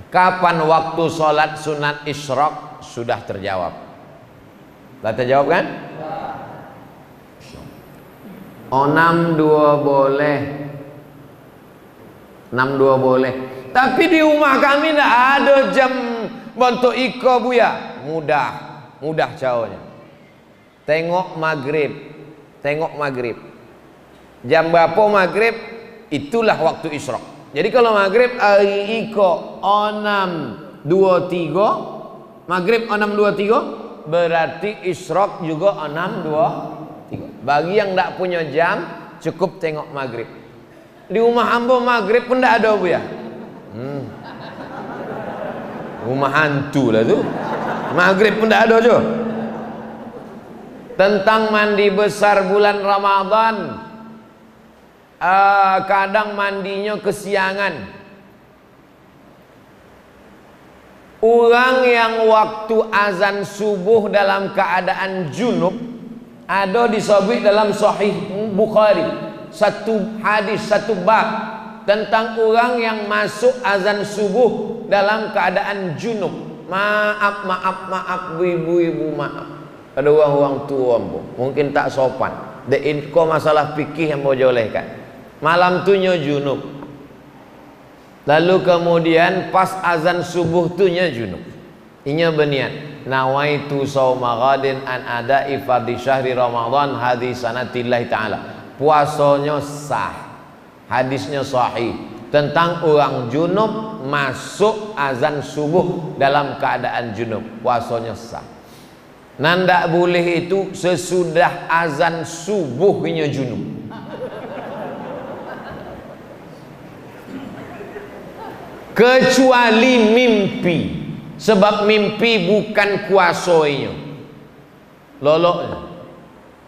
Kapan waktu sholat sunat isyraq? Sudah terjawab. Sudah terjawab kan? 62 boleh. 62 boleh. Tapi di rumah kami tidak ada jam bentuk iko buya. Mudah caranya. Tengok maghrib. Jam berapa maghrib? Itulah waktu isyraq. Jadi kalau maghrib hari iko 6.23, maghrib 6.23, berarti isyraq juga 6.23. Bagi yang tidak punya jam, cukup tengok maghrib. Di rumah hamba maghrib pun tidak ada bu ya. Rumah hantu lah tu. Maghrib pun tidak ada je. Tentang mandi besar bulan Ramadan, kadang mandinya kesiangan. Orang yang waktu azan subuh dalam keadaan junub, ada disebut dalam Sahih Bukhari satu hadis, satu bab tentang orang yang masuk azan subuh dalam keadaan junub. Maaf ibu-ibu, maaf. Ada orang tua mungkin tak sopan. Kau masalah fikih yang mau jolehkan. Malam tu nya junub. Lalu kemudian pas azan subuh tu nya junub. Inya berniat, nawaitu shauma ghadin an ada'i fardhi syahri Ramadan hadis sanatillahi ta'ala. Puasanya sah. Hadisnya sahih tentang orang junub masuk azan subuh dalam keadaan junub, puasanya sah. Nanda boleh itu sesudah azan subuhnya junub. Kecuali mimpi, sebab mimpi bukan kuasanya, loloknya.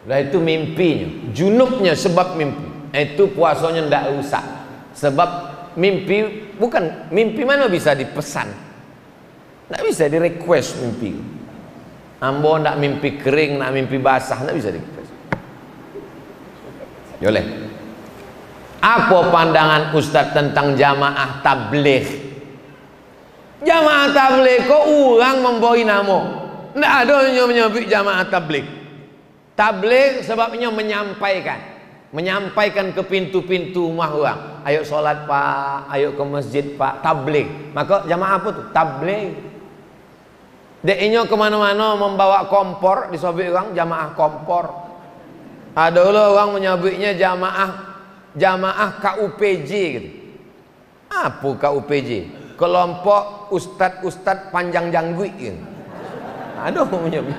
Lah itu mimpinya, junubnya sebab mimpi. Itu puasanya ndak rusak. Sebab mimpi bukan mimpi, mana bisa dipesan, ndak bisa di request mimpi. Ambo ndak mimpi kering, ndak mimpi basah, ndak bisa di request. Boleh. Apa pandangan Ustadz tentang jamaah tabligh? Jamaah tabligh kok orang memboi nama, ndak ada yang menyebut jamaah tabligh. Tabligh sebabnya menyampaikan ke pintu-pintu rumah orang. Ayo sholat pak, ayo ke masjid pak, tabligh. Maka jamaah apa tuh? Tabligh. Deknya kemana-mana membawa kompor, disebut orang jamaah kompor. Ada orang menyebutnya jamaah KUPJ gitu. Apa KUPJ? Kelompok ustad-ustad panjang janggut gitu. Ada menyebut.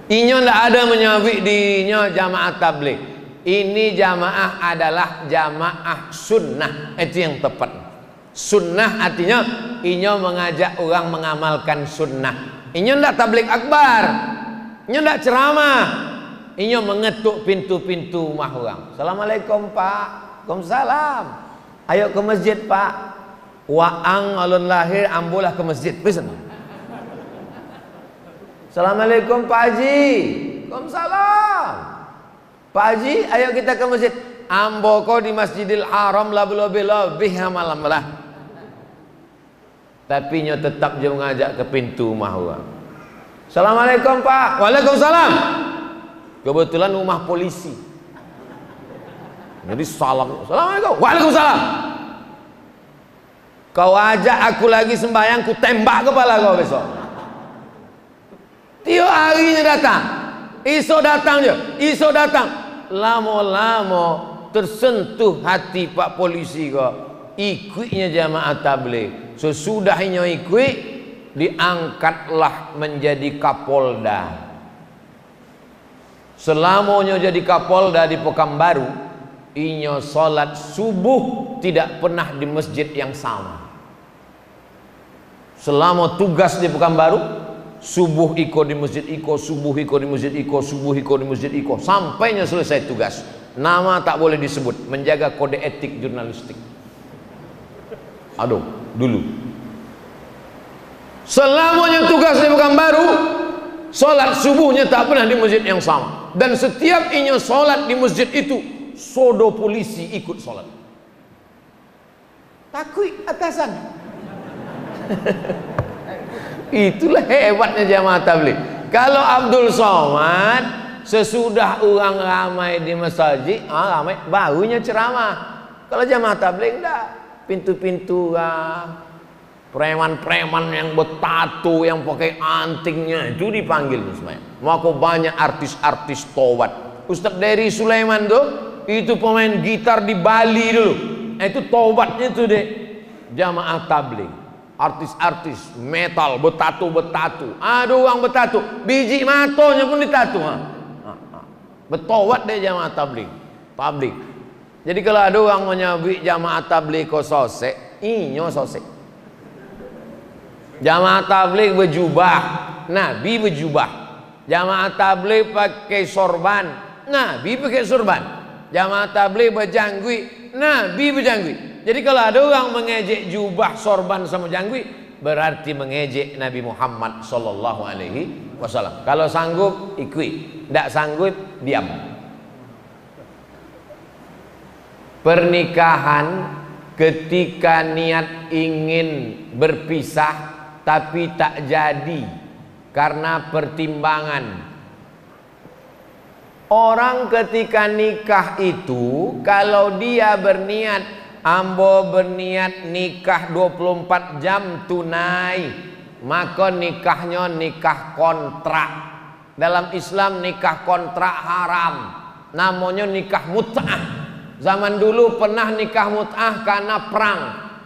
Inya tidak ada menyebut dirinya jamaah tabligh. Ini jamaah adalah jamaah sunnah. Itu yang tepat. Sunnah artinya inya mengajak orang mengamalkan sunnah. Inya tidak tabligh akbar, inya tidak ceramah, inya mengetuk pintu-pintu rumah orang. Assalamualaikum pak. Waalaikumsalam. Ayo ke masjid pak. Waang alun lahir ambulah ke masjid. Pesan. Assalamualaikum Pak Haji. Waalaikumsalam. Pak Haji, ayo kita ke masjid. Ambo kau di Masjidil Haram lah lebih malam lah. Tapi nya tetap dia mengajak ke pintu rumah orang. Assalamualaikum Pak. Waalaikumsalam. Kebetulan rumah polisi. Jadi salam. Assalamualaikum. Waalaikumsalam. Kau ajak aku lagi sembahyang, ku tembak kepala kau besok. Tiap harinya datang, esok datang je, esok datang. Lama-lama tersentuh hati pak polisi kau, ikutnya jamaah tabligh. Sesudahnya ikut, diangkatlah menjadi Kapolda. Selamanya jadi Kapolda di Pekanbaru, inya sholat subuh tidak pernah di masjid yang sama. Selama tugas di Pekanbaru, subuh iko di masjid iko, subuh iko di masjid iko, subuh iko di masjid iko, sampainya selesai tugas. Nama tak boleh disebut, menjaga kode etik jurnalistik. Aduh, dulu. Selamanya tugas di Pekanbaru, sholat subuhnya tak pernah di masjid yang sama. Dan setiap inya sholat di masjid itu, sodo polisi ikut sholat. takui atasan. Itulah hebatnya jamaah tabligh. Kalau Abdul Somad sesudah orang ramai di masjid, ramai barunya ceramah. Kalau jamaah tabligh enggak, pintu-pintu preman-preman yang bertato, yang pakai antingnya itu dipanggil semuanya. Maka banyak artis-artis tobat. Ustaz Dery Sulaiman tuh itu pemain gitar di Bali dulu. Itu tobatnya tuh deh jamaah tabligh. Artis-artis metal bertato. Ada orang bertato, biji matonya pun ditato. Bertobat deh jamaah tabligh. Jadi kalau ada orang menyebut jamaah tabligh ko sosek, inyo sosek. Jamaah tabligh berjubah, Nabi berjubah. Jamaah tabligh pakai sorban, Nabi pakai sorban. Jamaah tabligh berjanggut, Nabi berjanggut. Jadi kalau ada orang mengejek jubah, sorban sama janggut, berarti mengejek Nabi Muhammad sallallahu alaihi wasallam. Kalau sanggup ikut, tidak sanggup diam. Pernikahan ketika niat ingin berpisah tapi tak jadi karena pertimbangan. Orang ketika nikah itu kalau dia berniat, ambo berniat nikah 24 jam tunai, maka nikahnya nikah kontrak. Dalam Islam nikah kontrak haram, namanya nikah mut'ah. Zaman dulu pernah nikah mut'ah karena perang.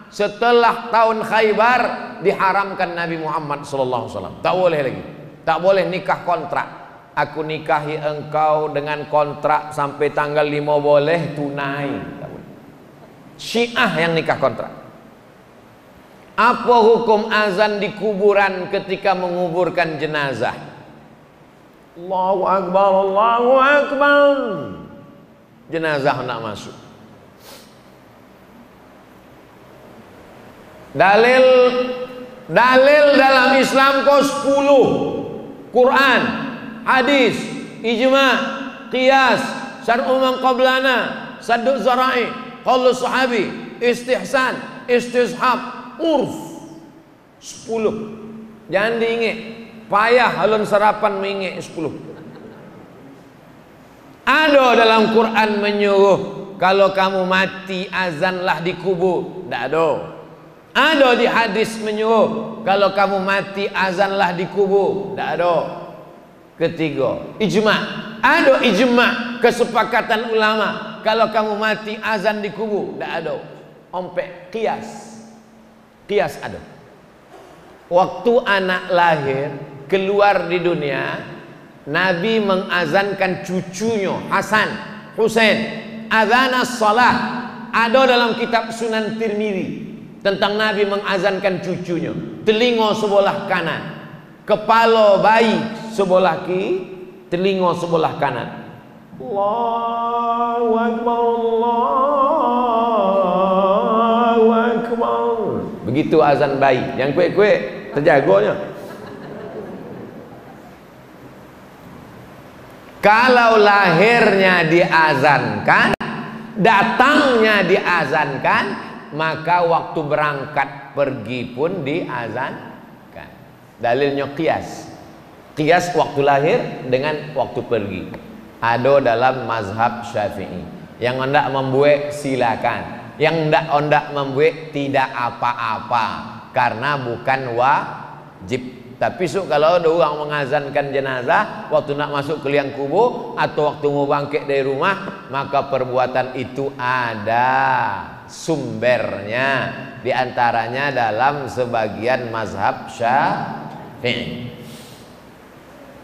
Setelah tahun Khaybar diharamkan Nabi Muhammad SAW. Tak boleh lagi. Tak boleh nikah kontrak. Aku nikahi engkau dengan kontrak sampai tanggal 5 boleh tunai. Syiah yang nikah kontrak. Apa hukum azan di kuburan ketika menguburkan jenazah? Allahu Akbar, Allahu Akbar. Jenazah nak masuk. Dalil dalam Islam kau 10. Quran, hadis, ijma', qiyas, syar'u man qablana, saddu zara'i, qaulu sahabi, istihsan, istishab, urf. 10. Jangan diingat, payah halun sarapan mengingat 10. Ada dalam Quran menyuruh kalau kamu mati azanlah di kubur. Tak ada. Ada di hadis menyuruh kalau kamu mati azanlah di kubur. Tak ada. Ketiga, ijma'. Ada ijma', kesepakatan ulama kalau kamu mati azan di kubur. Tak ada. Ompek qiyas. Qiyas ada. Waktu anak lahir keluar di dunia, Nabi mengazankan cucunya Hasan, Husain. Adzanas salah ada dalam kitab Sunan Tirmidzi tentang Nabi mengazankan cucunya. Telinga sebelah kanan, kepala bayi sebelah kiri, telinga sebelah kanan. Allahu Akbar, Allahu Akbar. Begitu azan bayi. Yang kuek-kuek terjaganya. Kalau lahirnya diazankan, datangnya diazankan, maka waktu berangkat pergi pun diazankan. Dalilnya qiyas. Qiyas waktu lahir dengan waktu pergi. Ada dalam mazhab Syafi'i. Yang hendak membuat silakan. Yang hendak membuat tidak apa-apa karena bukan wajib. Tapi kalau ada orang mengazankan jenazah waktu nak masuk ke liang kubur atau waktu mau bangkit dari rumah, maka perbuatan itu ada sumbernya, di antaranya dalam sebagian mazhab Syafi'i.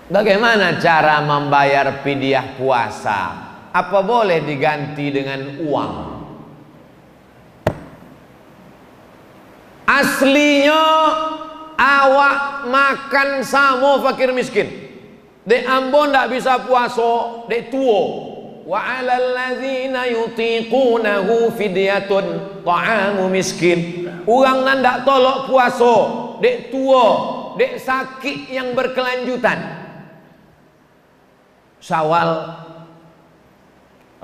Bagaimana cara membayar fidyah puasa? Apa boleh diganti dengan uang? Aslinya awak makan sama fakir miskin. Dek ambon tak bisa puasa, dek tua. Wa 'alal ladzina yutiqunahu fidyatun ta'amu miskin. Orang nan tak tolak puasa, dek tua, dek sakit yang berkelanjutan. Syawal,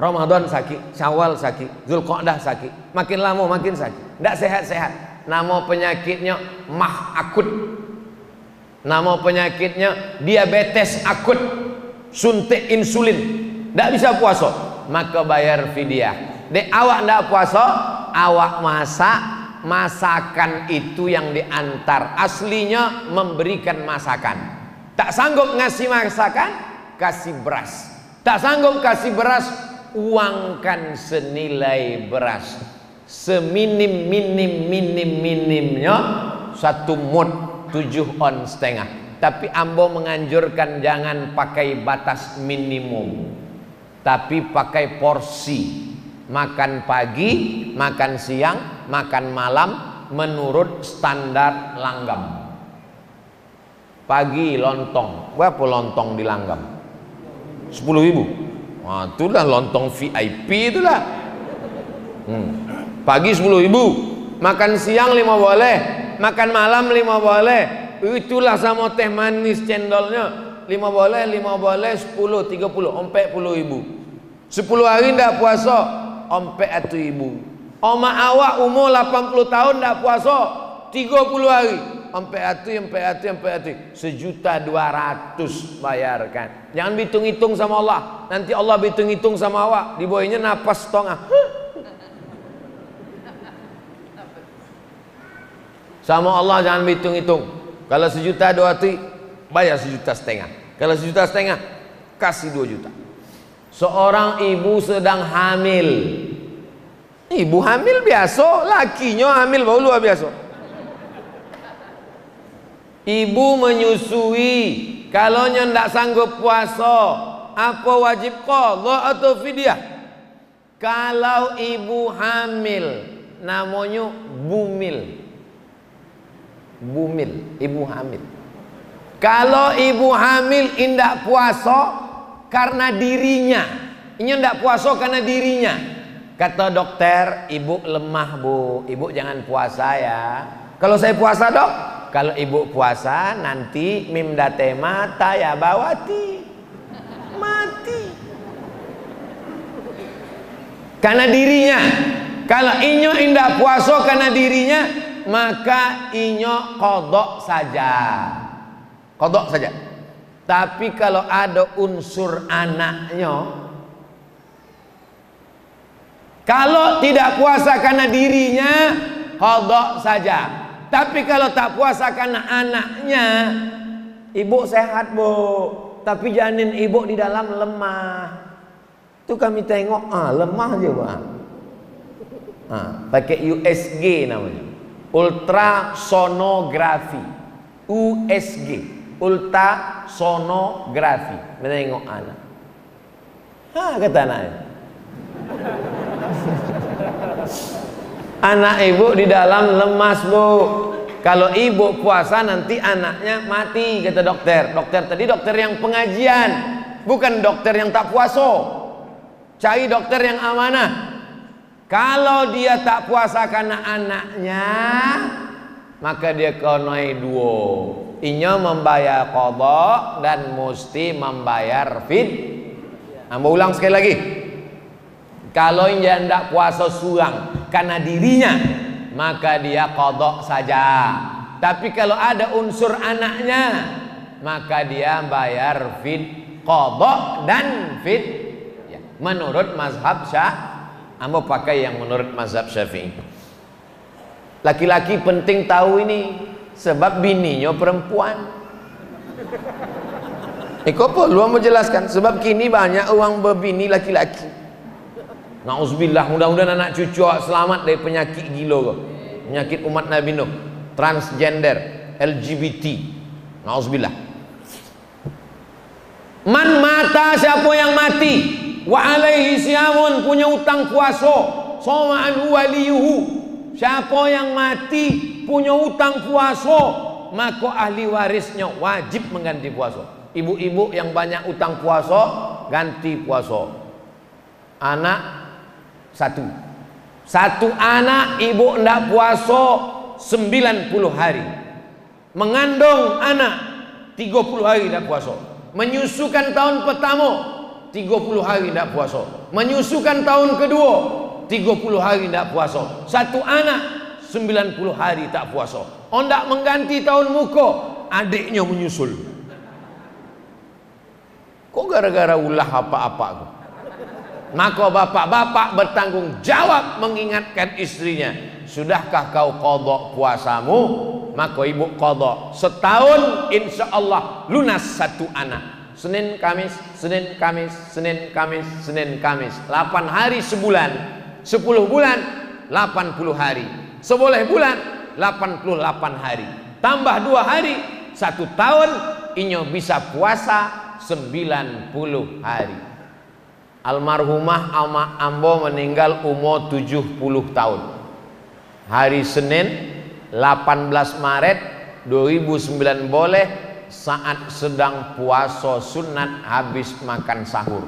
Ramadan sakit, Syawal sakit, Zulqa'dah sakit, makin lama makin sakit, tidak sehat-sehat. Nama penyakitnya mah akut, nama penyakitnya diabetes akut, suntik insulin, tidak bisa puasa, maka bayar fidyah. Dek awak tidak puasa, awak masak, masakan itu yang diantar, aslinya memberikan masakan. Tak sanggup ngasih masakan, kasih beras. Tak sanggup kasih beras, uangkan senilai beras, seminim-minimnya 1 mud 7 on setengah. Tapi ambo menganjurkan jangan pakai batas minimum, tapi pakai porsi. Makan pagi, makan siang, makan malam menurut standar langgam. Pagi lontong, berapa lontong di langgam? 10.000. Wah, itulah lontong VIP itulah. Pagi 10.000, makan siang 5 boleh, makan malam 5 boleh. Itulah sama teh manis cendolnya 5 boleh, 5 boleh, 10, 30, 40.000. 10 hari ndak puasa, 40.000. Oma awak umur 80 tahun ndak puasa, 30 hari, 40, 1.200.000 bayarkan. Jangan hitung-hitung sama Allah. Nanti Allah hitung-hitung sama awak, di bawahnya napas setengah. Sama Allah jangan hitung-hitung. Kalau 1.200.000 bayar 1.500.000. Kalau 1.500.000 kasih 2 juta. Seorang ibu sedang hamil. Ibu hamil biasa, lakinya hamil baru luar biasa. Ibu menyusui, kalau ndak sanggup puasa, apa wajib qadha atau fidyah? Kalau ibu hamil, namanya bumil. Bumil, ibu hamil. Kalau ibu hamil indak puasa karena dirinya, ini ndak puasa karena dirinya. Kata dokter, ibu lemah bu, ibu jangan puasa ya. Kalau saya puasa dok, kalau ibu puasa nanti mimdate mata ya bawati mati. Karena dirinya. Kalau inyo indak puasa karena dirinya, maka inyo kodok saja. Kodok saja. Tapi kalau ada unsur anaknya, kalau tidak puasa karena dirinya, qadha saja. Tapi kalau tak puasa karena anaknya, ibu sehat bu, tapi janin ibu di dalam lemah. Itu kami tengok, lemah aja bu. Pakai USG namanya, ultrasonografi, USG, ultrasonografi. Menengok anak. Kata anaknya. Anak ibu di dalam lemas bu. Kalau ibu puasa nanti anaknya mati, kata dokter. Dokter tadi dokter yang pengajian, bukan dokter yang tak puasa. Cari dokter yang amanah. Kalau dia tak puasa karena anaknya, maka dia konoi duo. Inya membayar qadha dan mesti membayar fidyah. Mau ulang sekali lagi. Kalau dia tidak puasa surang karena dirinya, maka dia qadha saja. Tapi kalau ada unsur anaknya, maka dia bayar qadha dan fidyah. Menurut mazhab Ambo pakai yang menurut mazhab Syafi'i. Laki-laki penting tahu ini, sebab bininya perempuan. Iko perlu mau jelaskan, sebab kini banyak orang berbini laki-laki. Nauzubillah, mudah-mudahan anak cucu selamat dari penyakit gila, penyakit umat Nabi Nuh, transgender, LGBT. Nauzubillah. Man mata, siapa yang mati, wa alaihi siyamun, punya utang puasa, sama anhu waliyuhu, siapa yang mati punya utang puasa, maka ahli warisnya wajib mengganti puasa. Ibu-ibu yang banyak utang puasa, ganti puasa. Anak satu anak ibu ndak puasa 90 hari, mengandung anak 30 hari ndak puasa, menyusukan tahun pertama 30 hari tidak puasa. Menyusukan tahun kedua 30 hari tidak puasa. Satu anak 90 hari tak puasa. Ondak mengganti tahun muka, adiknya menyusul. Kok gara-gara ulah apa-apa aku? Maka bapak-bapak bertanggung jawab mengingatkan istrinya, sudahkah kau qadha puasamu? Maka ibu qadha. Setahun insya Allah lunas satu anak. Senin Kamis, Senin Kamis, Senin Kamis, Senin Kamis. 8 hari sebulan. 10 bulan 80 hari. 11 bulan 88 hari. Tambah 2 hari 1 tahun, inyo bisa puasa 90 hari. Almarhumah ambo meninggal umur 70 tahun. Hari Senin 18 Maret 2009 boleh, saat sedang puasa sunat habis makan sahur.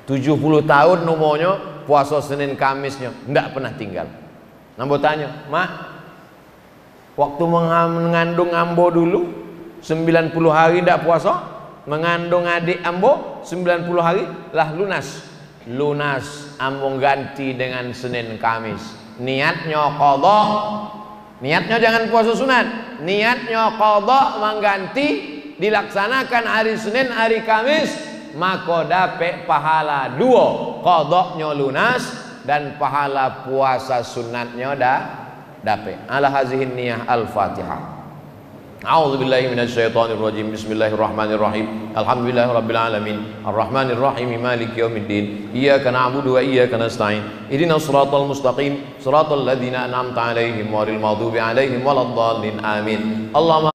70 tahun umurnya, puasa Senin Kamisnya enggak pernah tinggal. Nambo tanya, "Mak, waktu mengandung ambo dulu 90 hari enggak puasa? Mengandung adik ambo 90 hari lah lunas ambo ganti dengan Senin Kamis. Niatnya qadha, niatnya jangan puasa sunat, niatnya qadha mengganti, dilaksanakan hari Senin hari Kamis, maka dapat pahala 2, qadhanya lunas dan pahala puasa sunatnya dapat. Ala hazihin niyah al-Fatihah. A'udzu billahi minasyaitonir rajim. Bismillahirrahmanirrahim. Alhamdulillahirabbil alamin. Arrahmanir rahim. Maliki yaumiddin. Iyyaka na'budu wa iyyaka nasta'in. Ihdinas shiratal mustaqim. Shiratal ladzina an'amta 'alaihim ghairil maghdubi 'alaihim waladdallin. Amin. Allahumma